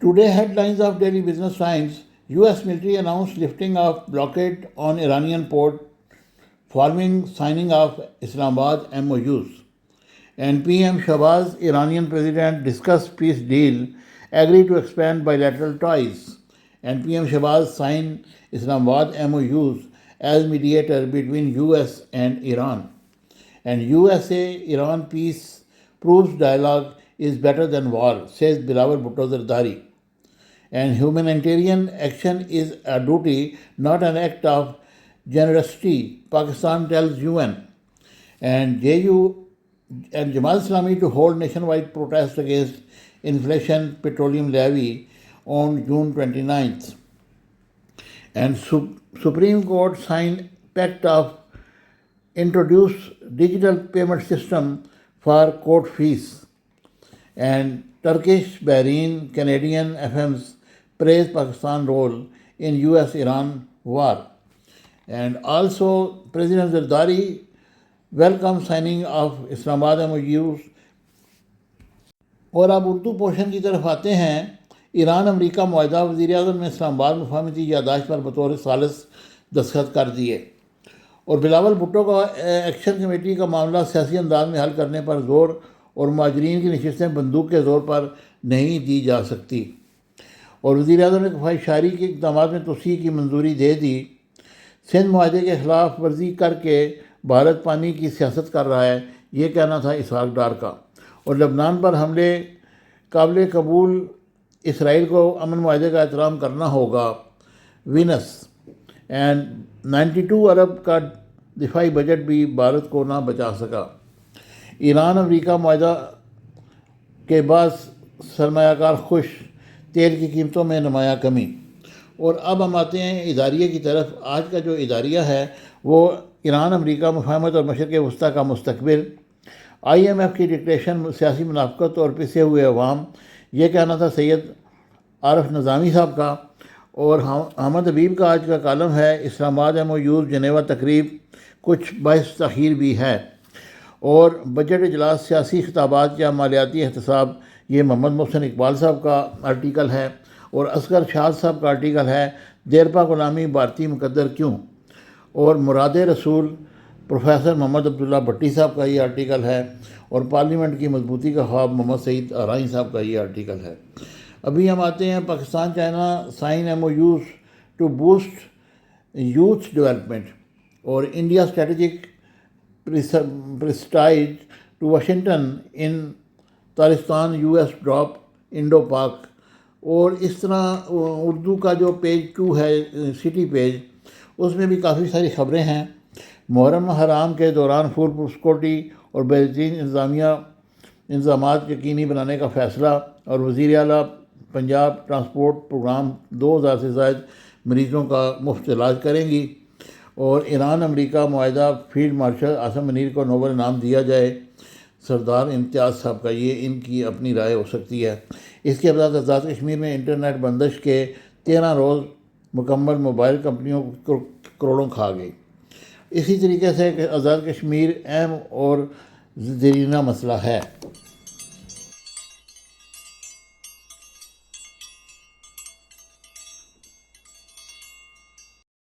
Today, headlines of Daily Business Times: U.S. military announced lifting of blockade on Iranian port following signing of Islamabad MOUs. And PM Shahbaz, Iranian president, discussed peace deal, agreed to expand bilateral ties. And PM Shahbaz signed Islamabad MOUs as mediator between US and Iran. And USA Iran peace proves dialogue is better than war, says Bilawal Bhutto Zardari. And humanitarian action is a duty, not an act of generosity, Pakistan tells UN. And JU and Jamaat Islami to hold nationwide protest against inflation petroleum levy on June 29th. And Supreme Court signed pact of introduce digital payment system for court fees. And Turkish, Bahrain, Canadian FMs praise Pakistan role in US-Iran war. And also President Zardari welcome signing of Islamabad MOUs. اور اب Urdu portion کی طرف آتے ہیں. ایران امریکہ معاہدہ وزیر اعظم نے اسلام آباد مفاہمتی یادداشت پر بطور ثالث دستخط کر دیے. اور بلاول بھٹو کا ایکشن کمیٹی کا معاملہ سیاسی انداز میں حل کرنے پر زور اور مہاجرین کی نشستیں بندوق کے زور پر نہیں دی جا سکتی. اور وزیر اعظم نے کفایت شعاری کے اقدامات میں توسیع کی منظوری دے دی. سندھ معاہدے کے خلاف ورزی کر کے بھارت پانی کی سیاست کر رہا ہے، یہ کہنا تھا اسحاق ڈار کا. اور لبنان پر حملے قابل قبول، اسرائیل کو امن معاہدے کا احترام کرنا ہوگا، وینس. اینڈ 92 ارب کا دفاعی بجٹ بھی بھارت کو نہ بچا سکا. ایران امریکہ معاہدہ کے بعد سرمایہ کار خوش، تیل کی قیمتوں میں نمایاں کمی. اور اب ہم آتے ہیں اداریہ کی طرف. آج کا جو اداریہ ہے وہ ایران امریکہ مفاہمت اور مشرق وسطیٰ کا مستقبل، IMF کی ڈکٹیشن، سیاسی منافقت اور پسے ہوئے عوام، یہ کہنا تھا سید عارف نظامی صاحب کا. اور احمد حبیب کا آج کا کالم ہے اسلام آباد MOUs جنیوا تقریب کچھ باعث تاخیر بھی ہے. اور بجٹ اجلاس، سیاسی خطابات یا مالیاتی احتساب، یہ محمد محسن اقبال صاحب کا آرٹیکل ہے. اور اصغر شاد صاحب کا آرٹیکل ہے دیرپا غلامی بھارتی مقدر کیوں. اور مراد رسول پروفیسر محمد عبداللہ بھٹی صاحب کا یہ آرٹیکل ہے. اور پارلیمنٹ کی مضبوطی کا خواب محمد سعید آرائیں صاحب کا یہ آرٹیکل ہے. ابھی ہم آتے ہیں Pakistan China sign MOUs to boost youth development. اور India strategic prestige to Washington in تالستان US ڈراپ انڈو پاک. اور اس طرح اردو کا جو پیج 2 ہے سٹی پیج، اس میں بھی کافی ساری خبریں ہیں. محرم حرام کے دوران فول پروف سیکورٹی اور بہترین انتظامات یقینی بنانے کا فیصلہ. اور وزیر اعلیٰ پنجاب ٹرانسپورٹ پروگرام 2000 سے زائد مریضوں کا مفت علاج کریں گی. اور ایران امریکہ معاہدہ، فیلڈ مارشل عاصم منیر کو نوبل انعام دیا جائے، سردار امتیاز صاحب کا. یہ ان کی اپنی رائے ہو سکتی ہے. اس کے بعد آزاد کشمیر میں انٹرنیٹ بندش کے 13 روز مکمل، موبائل کمپنیوں کو کروڑوں کھا گئی. اسی طریقے سے آزاد کشمیر اہم اور زیرینہ مسئلہ ہے.